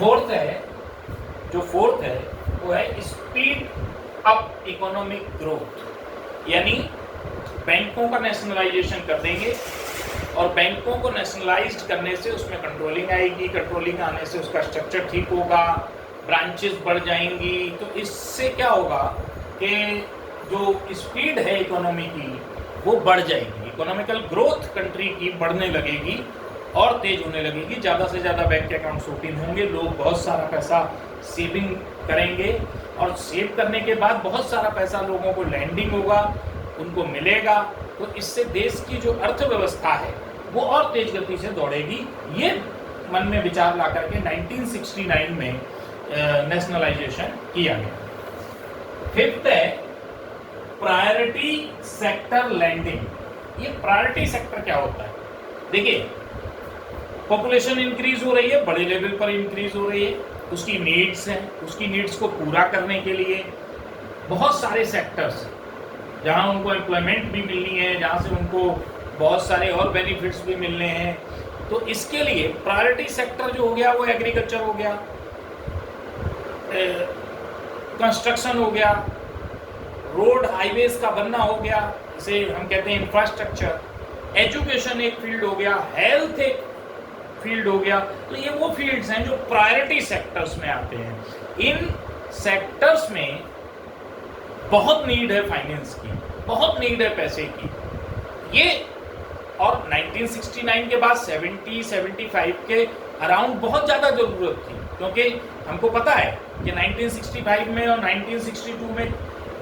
Fourth है वो है स्पीड अप इकोनॉमिक ग्रोथ, यानी बैंकों का नेशनलाइजेशन कर देंगे और बैंकों को नेशनलाइज्ड करने से उसमें कंट्रोलिंग आएगी, कंट्रोलिंग आने से उसका स्ट्रक्चर ठीक होगा, ब्रांचेस बढ़ जाएंगी। तो इससे क्या होगा कि जो स्पीड है इकोनॉमी की वो बढ़ जाएगी, इकोनॉमिकल ग्रोथ कंट्री की बढ़ने लगेगी और तेज होने लगेगी, ज़्यादा से ज़्यादा बैंक अकाउंट्स ओपन होंगे, लोग बहुत सारा पैसा सेविंग करेंगे और सेव करने के बाद बहुत सारा पैसा लोगों को लैंडिंग होगा, उनको मिलेगा। तो इससे देश की जो अर्थव्यवस्था है वो और तेज गति से दौड़ेगी। ये मन में विचार ला करके 1969 में नेशनलाइजेशन किया गया। फिफ्थ है प्रायोरिटी सेक्टर लैंडिंग। ये प्रायोरिटी सेक्टर क्या होता है? देखिए, पॉपुलेशन इंक्रीज हो रही है, बड़े लेवल पर इंक्रीज हो रही है, उसकी नीड्स हैं, उसकी नीड्स को पूरा करने के लिए बहुत सारे सेक्टर्स हैं जहाँ उनको एम्प्लॉयमेंट भी मिलनी है, जहाँ से उनको बहुत सारे और बेनिफिट्स भी मिलने हैं। तो इसके लिए प्रायोरिटी सेक्टर जो हो गया वो एग्रीकल्चर हो गया, कंस्ट्रक्शन हो गया, रोड हाईवेज का बनना हो गया, इसे हम कहते हैं इंफ्रास्ट्रक्चर, एजुकेशन एक फील्ड हो गया, हेल्थ एक फील्ड हो गया। तो ये वो फील्ड्स हैं जो प्रायोरिटी सेक्टर्स में आते हैं। इन सेक्टर्स में बहुत नीड है फाइनेंस की, बहुत नीड है पैसे की। ये और 1969 के बाद 70-75 के अराउंड बहुत ज़्यादा ज़रूरत थी, क्योंकि हमको पता है कि 1965 में और 1962 में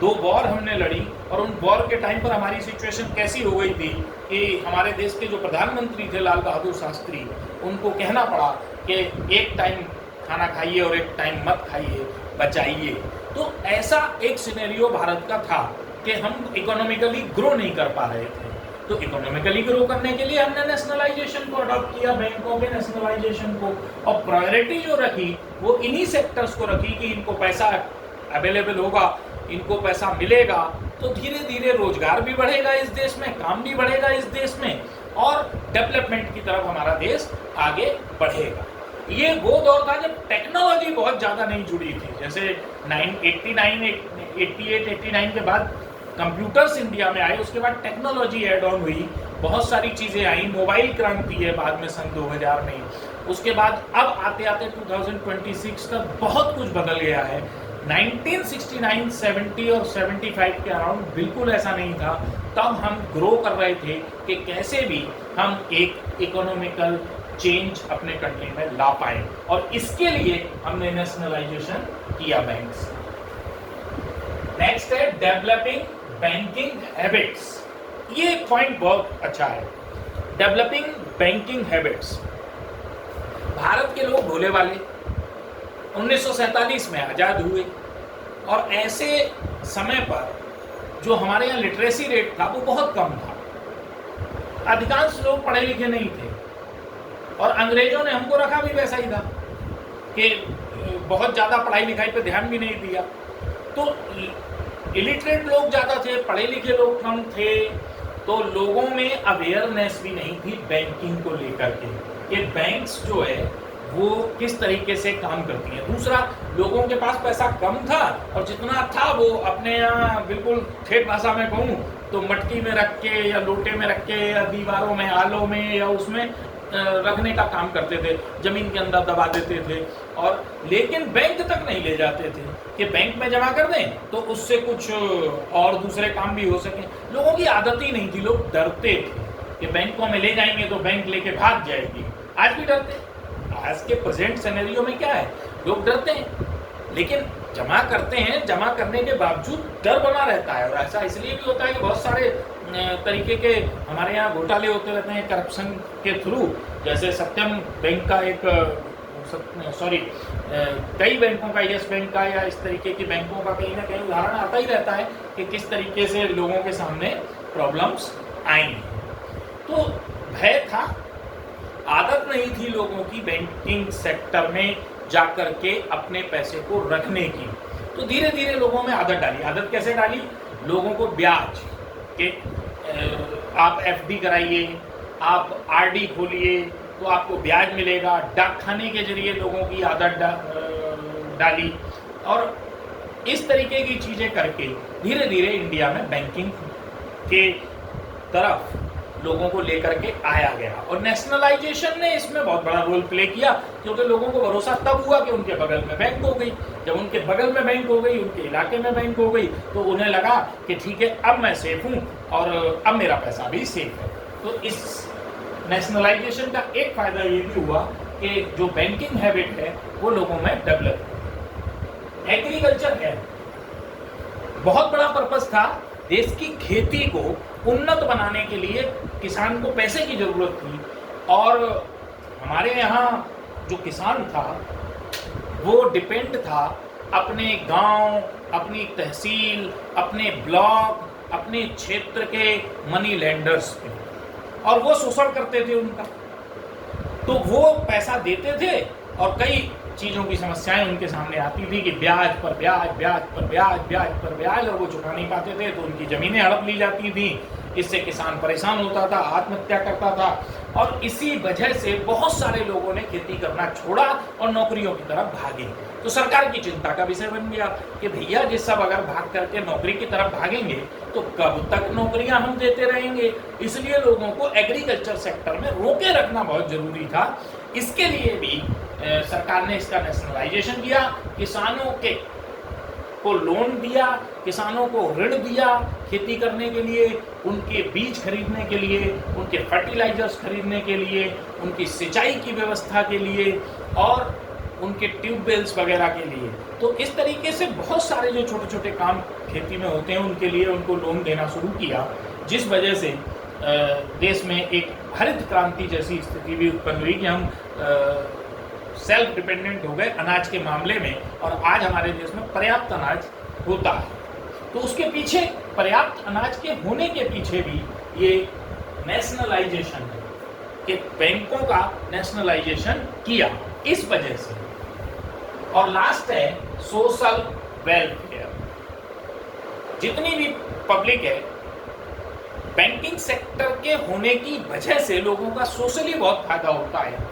2 वॉर हमने लड़ी और उन वॉर के टाइम पर हमारी सिचुएशन कैसी हो गई थी कि हमारे देश के जो प्रधानमंत्री थे लाल बहादुर शास्त्री, उनको कहना पड़ा कि एक टाइम खाना खाइए और एक टाइम मत खाइए, बचाइए। तो ऐसा एक सिनेरियो भारत का था कि हम इकोनॉमिकली ग्रो नहीं कर पा रहे थे। तो इकोनॉमिकली ग्रो करने के लिए हमने नेशनलाइजेशन को अडॉप्ट किया, बैंकों के नेशनलाइजेशन को, और प्रायोरिटी जो रखी वो इन्हीं सेक्टर्स को रखी कि इनको पैसा अवेलेबल होगा, इनको पैसा मिलेगा, तो धीरे धीरे रोजगार भी बढ़ेगा इस देश में, काम भी बढ़ेगा इस देश में और डेवलपमेंट की तरफ हमारा देश आगे बढ़ेगा। ये वो दौर था जब टेक्नोलॉजी बहुत ज़्यादा नहीं जुड़ी थी। जैसे 88-89 के बाद कंप्यूटर्स इंडिया में आए, उसके बाद टेक्नोलॉजी ऐड ऑन हुई, बहुत सारी चीज़ें आई, मोबाइल क्रांति है बाद में सन 2000 में, उसके बाद अब आते आते 2026 तक बहुत कुछ बदल गया है। 1969, 70 और 75 के अराउंड बिल्कुल ऐसा नहीं था। तब हम ग्रो कर रहे थे कि कैसे भी हम एक इकोनॉमिकल चेंज अपने कंट्री में ला पाए, और इसके लिए हमने नेशनलाइजेशन किया बैंक्स। नेक्स्ट है डेवलपिंग बैंकिंग हैबिट्स। ये पॉइंट बहुत अच्छा है, डेवलपिंग बैंकिंग हैबिट्स। भारत के लोग भोले वाले 1947 में आज़ाद हुए और ऐसे समय पर जो हमारे यहाँ लिटरेसी रेट था वो बहुत कम था, अधिकांश लोग पढ़े लिखे नहीं थे और अंग्रेजों ने हमको रखा भी वैसा ही था कि बहुत ज़्यादा पढ़ाई लिखाई पे ध्यान भी नहीं दिया। तो इलिटरेट लोग ज़्यादा थे, पढ़े लिखे लोग कम थे, तो लोगों में अवेयरनेस भी नहीं थी बैंकिंग को लेकर के कि बैंक्स जो है वो किस तरीके से काम करती है। दूसरा, लोगों के पास पैसा कम था और जितना था वो अपने यहाँ, बिल्कुल ठेठ भाषा में कहूँ तो मटकी में रख के या लोटे में रख के या दीवारों में, आलों में या उसमें रखने का काम करते थे, जमीन के अंदर दबा देते थे, और लेकिन बैंक तक नहीं ले जाते थे कि बैंक में जमा कर दें तो उससे कुछ और दूसरे काम भी हो सके। लोगों की आदत ही नहीं थी, लोग डरते थे कि बैंकों में ले जाएंगे तो बैंक लेके भाग जाएगी। आज भी डरते हैं। आज के प्रेजेंट सिनेरियो में क्या है, लोग डरते हैं लेकिन जमा करते हैं, जमा करने के बावजूद डर बना रहता है। और ऐसा इसलिए भी होता है कि बहुत सारे तरीके के हमारे यहाँ घोटाले होते रहते हैं करप्शन के थ्रू। जैसे सत्यम बैंक का एक कई बैंकों का, यस बैंक का या इस तरीके की बैंकों का कहीं ना कहीं उदाहरण आता ही रहता है कि किस तरीके से लोगों के सामने प्रॉब्लम्स आई। तो भय था, आदत नहीं थी लोगों की बैंकिंग सेक्टर में जाकर के अपने पैसे को रखने की। तो धीरे धीरे लोगों में आदत डाली। आदत कैसे डाली? लोगों को ब्याज के आप एफडी कराइए, आप आरडी खोलिए, तो आपको ब्याज मिलेगा। डाकखाने के जरिए लोगों की आदत डाली और इस तरीके की चीज़ें करके धीरे धीरे इंडिया में बैंकिंग के तरफ लोगों को लेकर के आया गया और नेशनलाइजेशन ने इसमें बहुत बड़ा रोल प्ले किया, क्योंकि लोगों को भरोसा तब हुआ कि उनके बगल में बैंक हो गई। जब उनके बगल में बैंक हो गई, उनके इलाके में बैंक हो गई, तो उन्हें लगा कि ठीक है, अब मैं सेफ हूँ और अब मेरा पैसा भी सेफ है। तो इस नेशनलाइजेशन का एक फायदा ये भी हुआ कि जो बैंकिंग हैबिट है वो लोगों में डेवलप हुई। एग्रीकल्चर है, बहुत बड़ा पर्पस था देश की खेती को उन्नत बनाने के लिए। किसान को पैसे की जरूरत थी और हमारे यहाँ जो किसान था वो डिपेंड था अपने गांव, अपनी तहसील, अपने ब्लॉक, अपने क्षेत्र के मनी लेंडर्स पे, और वो शोषण करते थे उनका। तो वो पैसा देते थे और कई चीज़ों की समस्याएं उनके सामने आती थी कि ब्याज पर ब्याज, ब्याज पर ब्याज, ब्याज पर ब्याज, और वो चुका नहीं पाते थे तो उनकी ज़मीनें हड़प ली जाती थी। इससे किसान परेशान होता था, आत्महत्या करता था और इसी वजह से बहुत सारे लोगों ने खेती करना छोड़ा और नौकरियों की तरफ भागे। तो सरकार की चिंता का विषय बन गया कि भैया ये सब अगर भाग करके नौकरी की तरफ भागेंगे तो कब तक नौकरियां हम देते रहेंगे। इसलिए लोगों को एग्रीकल्चर सेक्टर में रोके रखना बहुत जरूरी था। इसके लिए भी सरकार ने इसका नेशनलाइजेशन किया, किसानों के को लोन दिया, किसानों को ऋण दिया खेती करने के लिए, उनके बीज खरीदने के लिए, उनके फर्टिलाइजर्स खरीदने के लिए, उनकी सिंचाई की व्यवस्था के लिए और उनके ट्यूबवेल्स वगैरह के लिए। तो इस तरीके से बहुत सारे जो छोटे छोटे काम खेती में होते हैं उनके लिए उनको लोन देना शुरू किया, जिस वजह से देश में एक हरित क्रांति जैसी स्थिति भी उत्पन्न हुई कि हम सेल्फ डिपेंडेंट हो गए अनाज के मामले में, और आज हमारे देश में पर्याप्त अनाज होता है। तो उसके पीछे, पर्याप्त अनाज के होने के पीछे भी ये नेशनलाइजेशन है कि बैंकों का नेशनलाइजेशन किया इस वजह से। और लास्ट है सोशल वेलफेयर। जितनी भी पब्लिक है, बैंकिंग सेक्टर के होने की वजह से लोगों का सोशली बहुत फायदा होता है।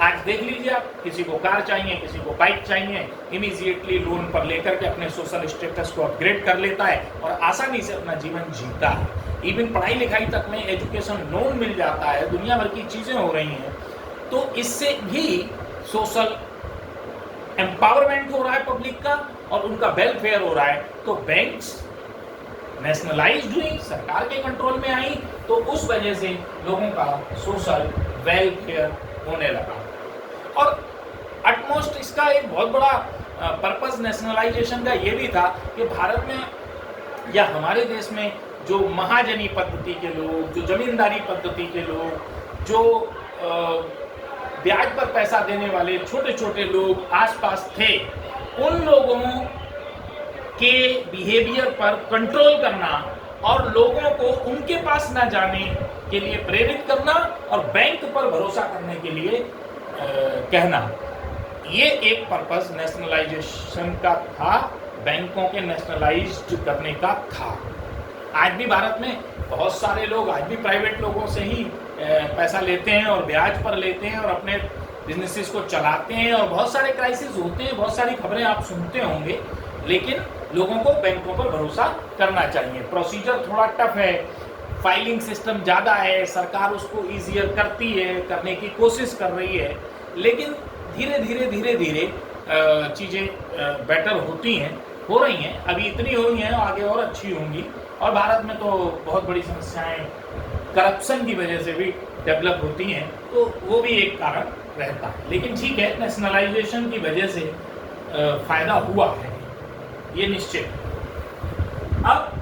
आज देख लीजिए आप, किसी को कार चाहिए, किसी को बाइक चाहिए, इमीडिएटली लोन पर लेकर के अपने सोशल स्टेटस को अपग्रेड कर लेता है और आसानी से अपना जीवन जीता है। इवन पढ़ाई लिखाई तक में एजुकेशन लोन मिल जाता है, दुनिया भर की चीज़ें हो रही हैं। तो इससे भी सोशल एम्पावरमेंट हो रहा है पब्लिक का और उनका वेलफेयर हो रहा है। तो बैंक्स नेशनलाइज्ड हुई, सरकार के कंट्रोल में आई, तो उस वजह से लोगों का सोशल वेलफेयर होने लगा। और अटमोस्ट इसका एक बहुत बड़ा पर्पस नेशनलाइजेशन का ये भी था कि भारत में या हमारे देश में जो महाजनी पद्धति के लोग, जो जमींदारी पद्धति के लोग, जो ब्याज पर पैसा देने वाले छोटे छोटे लोग आसपास थे, उन लोगों के बिहेवियर पर कंट्रोल करना और लोगों को उनके पास ना जाने के लिए प्रेरित करना और बैंक पर भरोसा करने के लिए कहना, ये एक पर्पस नेशनलाइजेशन का था, बैंकों के नेशनलाइज्ड करने का था। आज भी भारत में बहुत सारे लोग आज भी प्राइवेट लोगों से ही पैसा लेते हैं और ब्याज पर लेते हैं और अपने बिजनेसेस को चलाते हैं, और बहुत सारे क्राइसिस होते हैं, बहुत सारी खबरें आप सुनते होंगे, लेकिन लोगों को बैंकों पर भरोसा करना चाहिए। प्रोसीजर थोड़ा टफ है, फाइलिंग सिस्टम ज़्यादा है, सरकार उसको ईजियर करती है, करने की कोशिश कर रही है, लेकिन धीरे धीरे धीरे धीरे चीज़ें बेटर होती हैं, हो रही हैं, अभी इतनी हुई हैं, आगे और अच्छी होंगी। और भारत में तो बहुत बड़ी समस्याएं करप्शन की वजह से भी डेवलप होती हैं, तो वो भी एक कारण रहता है। लेकिन ठीक है, नेशनलाइजेशन की वजह से फ़ायदा हुआ है, ये निश्चित। अब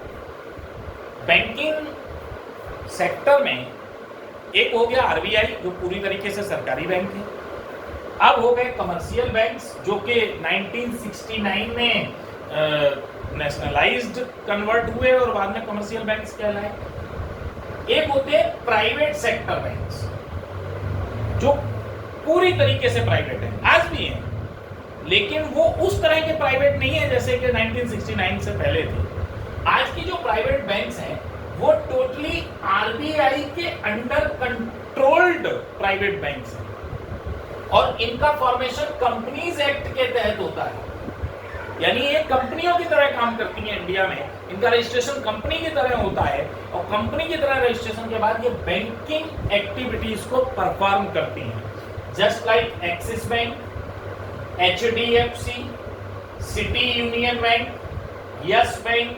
बैंकिंग सेक्टर में एक हो गया आरबीआई, जो पूरी तरीके से सरकारी बैंक है। अब हो गए कमर्शियल बैंक्स, जो कि 1969 में नेशनलाइज्ड कन्वर्ट हुए और बाद में कमर्शियल बैंक्स कहलाए। एक होते हैं प्राइवेट सेक्टर बैंक्स, जो पूरी तरीके से प्राइवेट है, आज भी है, लेकिन वो उस तरह के प्राइवेट नहीं है जैसे कि 1969 से पहले थे। आज की जो प्राइवेट बैंक्स हैं वो टोटली आरबीआई के under controlled private private banks हैं और इनका फॉर्मेशन कंपनीज एक्ट के तहत होता है, यानी ये कंपनियों की तरह काम करती हैं इंडिया में। इनका रजिस्ट्रेशन कंपनी की तरह होता है और कंपनी की तरह रजिस्ट्रेशन के बाद ये बैंकिंग एक्टिविटीज को परफॉर्म करती हैं, just like axis bank, HDFC, city union bank, yes bank,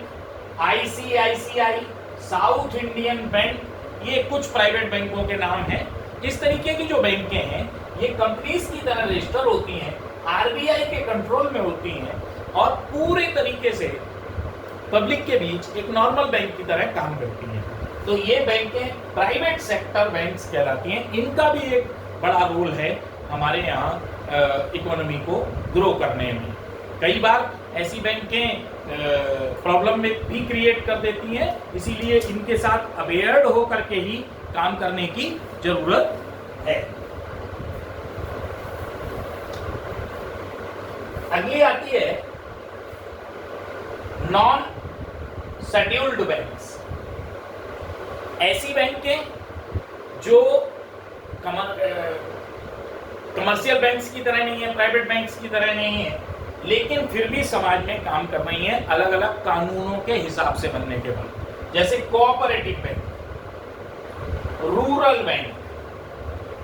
ICICI, south Indian bank, ये कुछ प्राइवेट बैंकों के नाम हैं। इस तरीके की जो बैंकें हैं ये कंपनीज की तरह रजिस्टर होती हैं, RBI के कंट्रोल में होती हैं और पूरे तरीके से पब्लिक के बीच एक नॉर्मल बैंक की तरह काम करती हैं। तो ये बैंकें प्राइवेट सेक्टर बैंक्स कहलाती हैं। इनका भी एक बड़ा रोल है हमारे यहाँ इकोनॉमी को ग्रो करने में। कई बार ऐसी बैंकें प्रॉब्लम में भी क्रिएट कर देती हैं, इसीलिए इनके साथ अवेयर्ड होकर के ही काम करने की जरूरत है। अगली आती है नॉन शेड्यूल्ड बैंक्स। ऐसी बैंकें जो कमर्शियल बैंक्स की तरह नहीं है, प्राइवेट बैंक्स की तरह नहीं है, लेकिन फिर भी समाज में काम कर रही हैं अलग अलग कानूनों के हिसाब से बनने के बाद, जैसे cooperative bank, rural bank,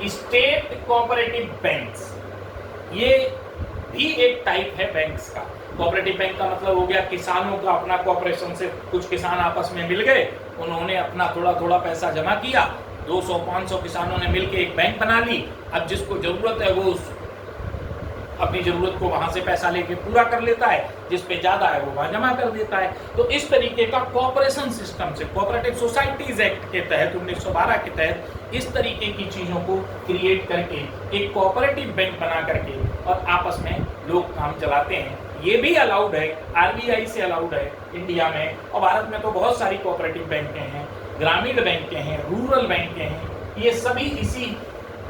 state cooperative banks, ये भी एक टाइप है बैंक्स का। कोऑपरेटिव बैंक का मतलब हो गया किसानों का अपना कोऑपरेशन से कुछ किसान आपस में मिल गए, उन्होंने अपना थोड़ा थोड़ा पैसा जमा किया, 200-500 किसानों ने मिलकर एक बैंक बना ली। अब जिसको जरूरत है वो अपनी जरूरत को वहां से पैसा लेके पूरा कर लेता है, जिस पे ज्यादा है वो वहां जमा कर देता है। तो इस तरीके का कोऑपरेशन सिस्टम से, कोऑपरेटिव सोसाइटीज एक्ट के तहत 1912 के तहत इस तरीके की चीजों को क्रिएट करके एक कोऑपरेटिव बैंक बना करके और आपस में लोग काम चलाते हैं। ये भी अलाउड है, RBI से अलाउड है इंडिया में, और भारत में तो बहुत सारी कोऑपरेटिव बैंकें हैं, ग्रामीण बैंकें हैं, रूरल बैंकें हैं, ये सभी इसी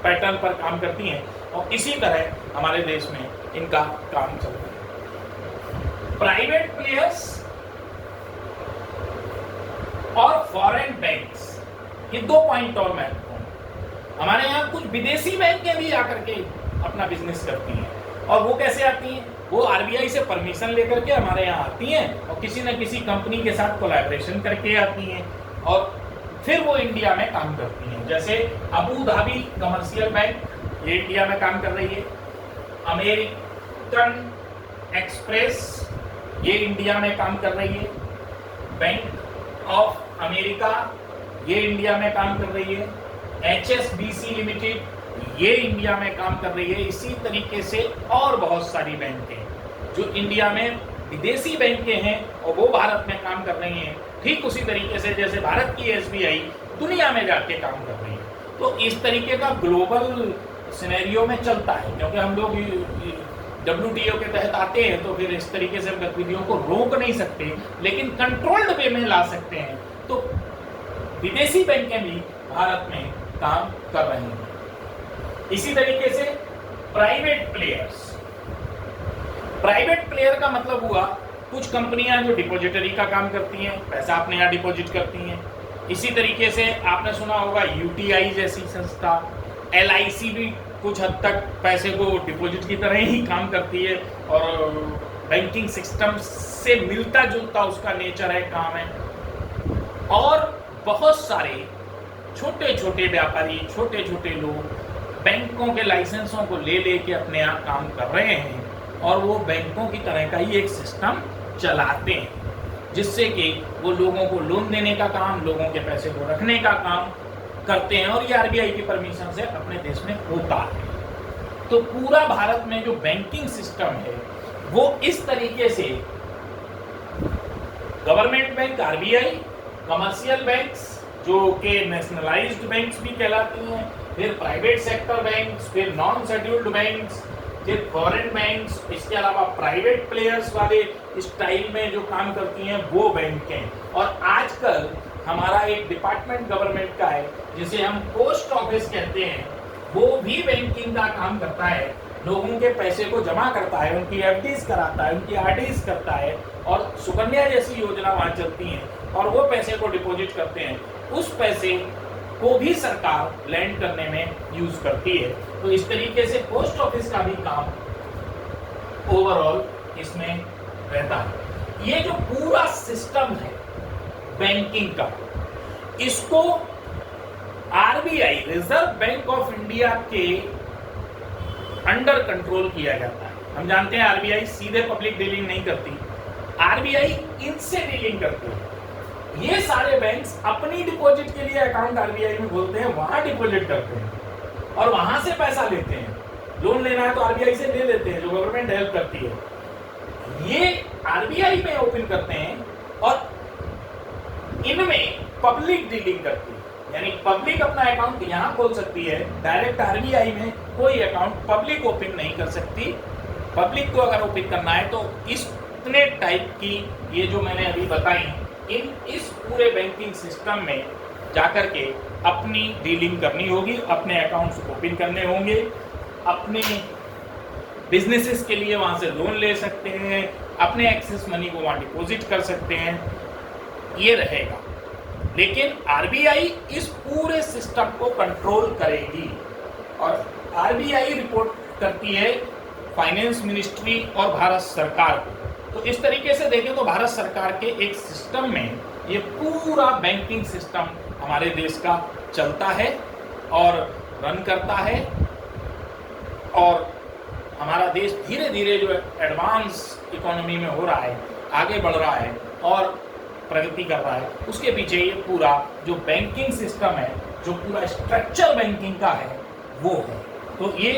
पैटर्न पर काम करती हैं और इसी तरह हमारे देश में इनका काम चलता है। प्राइवेट प्लेयर्स और फॉरेन बैंक्स, ये दो पॉइंट और महत्वपूर्ण। हमारे यहाँ कुछ विदेशी बैंकें भी आकर के अपना बिजनेस करती हैं, और वो कैसे आती हैं? वो RBI से परमिशन लेकर के हमारे यहाँ आती हैं और किसी न किसी कंपनी के साथ कोलैबोरेशन करके आती हैं और फिर वो इंडिया में काम करती हैं। जैसे अबू धाबी कमर्शियल बैंक, ये इंडिया में काम कर रही है। अमेरिकन एक्सप्रेस, ये इंडिया में काम कर रही है। बैंक ऑफ अमेरिका, ये इंडिया में काम कर रही है। HSBC लिमिटेड, ये इंडिया में काम कर रही है। इसी तरीके से और बहुत सारी बैंकें जो इंडिया में विदेशी बैंकें हैं और वो भारत में काम कर रही हैं, ठीक उसी तरीके से जैसे भारत की SBI दुनिया में जाके काम कर रही है। तो इस तरीके का ग्लोबल सिनेरियो में चलता है, क्योंकि हम लोग WTO के तहत आते हैं तो फिर इस तरीके से गतिविधियों को रोक नहीं सकते, लेकिन कंट्रोल्ड वे में ला सकते हैं। तो विदेशी बैंकें भी भारत में काम कर रही हैं। इसी तरीके से प्राइवेट प्लेयर्स, प्राइवेट प्लेयर का मतलब हुआ कुछ कंपनियां जो डिपॉजिटरी का काम करती हैं, पैसा अपने यहाँ डिपॉजिट करती हैं। इसी तरीके से आपने सुना होगा UTI जैसी संस्था, LIC भी कुछ हद तक पैसे को डिपॉजिट की तरह ही काम करती है और बैंकिंग सिस्टम से मिलता जुलता उसका नेचर है, काम है। और बहुत सारे छोटे छोटे व्यापारी, छोटे छोटे लोग बैंकों के लाइसेंसों को ले लेके अपने यहाँ काम कर रहे हैं और वो बैंकों की तरह का ही एक सिस्टम चलाते हैं, जिससे कि वो लोगों को लोन देने का काम, लोगों के पैसे को रखने का काम करते हैं और ये RBI की परमिशन से अपने देश में होता है। तो पूरा भारत में जो बैंकिंग सिस्टम है वो इस तरीके से government bank RBI, commercial banks जो के नेशनलाइज्ड बैंक्स भी कहलाती हैं, फिर प्राइवेट सेक्टर बैंक्स, फिर नॉन शेड्यूल्ड बैंक्स, फिर फॉरेन बैंक्स, इसके अलावा प्राइवेट प्लेयर्स वाले स्टाइल में जो काम करती हैं वो बैंकें। और आजकल हमारा एक डिपार्टमेंट गवर्नमेंट का है जिसे हम पोस्ट ऑफिस कहते हैं, वो भी बैंकिंग का काम करता है, लोगों के पैसे को जमा करता है, उनकी FDs कराता है, उनकी RDs करता है और सुकन्या जैसी योजना वहाँ चलती हैं और वो पैसे को डिपॉजिट करते हैं। उस पैसे को भी सरकार लैंड करने में यूज करती है। तो इस तरीके से पोस्ट ऑफिस का भी काम ओवरऑल इसमें रहता है। ये जो पूरा सिस्टम है बैंकिंग का, इसको RBI, reserve bank of India के अंडर कंट्रोल किया जाता है। हम जानते हैं आरबीआई सीधे पब्लिक डीलिंग नहीं करती, आरबीआई इनसे डीलिंग करती है। ये सारे बैंक्स अपनी डिपॉजिट के लिए अकाउंट आरबीआई में खोलते हैं, वहां डिपॉजिट करते हैं और वहां से पैसा लेते हैं। लोन लेना है तो आरबीआई से ले लेते हैं, जो गवर्नमेंट हेल्प करती है। ये आरबीआई में ओपन करते हैं और इनमें पब्लिक डीलिंग करती है, यानी पब्लिक अपना अकाउंट यहां खोल सकती है, डायरेक्ट आरबीआई में कोई अकाउंट पब्लिक ओपन नहीं कर सकती। पब्लिक को अगर ओपन करना है तो इतने टाइप की ये जो मैंने अभी बताई, इस पूरे बैंकिंग सिस्टम में जाकर के अपनी डीलिंग करनी होगी, अपने अकाउंट्स ओपन करने होंगे, अपने बिजनेसेस के लिए वहां से लोन ले सकते हैं, अपने एक्सेस मनी को वहां डिपॉजिट कर सकते हैं, ये रहेगा। लेकिन आरबीआई इस पूरे सिस्टम को कंट्रोल करेगी और आरबीआई रिपोर्ट करती है फाइनेंस मिनिस्ट्री और भारत सरकार को। तो इस तरीके से देखें तो भारत सरकार के एक सिस्टम में ये पूरा बैंकिंग सिस्टम हमारे देश का चलता है और रन करता है। और हमारा देश धीरे धीरे जो एडवांस इकोनॉमी में हो रहा है, आगे बढ़ रहा है और प्रगति कर रहा है, उसके पीछे ये पूरा जो बैंकिंग सिस्टम है, जो पूरा स्ट्रक्चर बैंकिंग का है, वो है। तो ये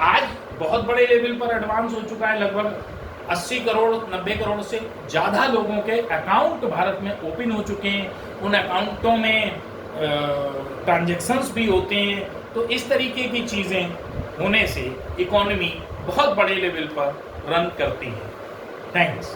आज बहुत बड़े लेवल पर एडवांस हो चुका है। लगभग 80 करोड़ 90 करोड़ से ज़्यादा लोगों के अकाउंट भारत में ओपन हो चुके हैं। उन अकाउंटों में ट्रांजैक्शंस भी होते हैं। तो इस तरीके की चीज़ें होने से इकोनॉमी बहुत बड़े लेवल पर रन करती है। थैंक्स।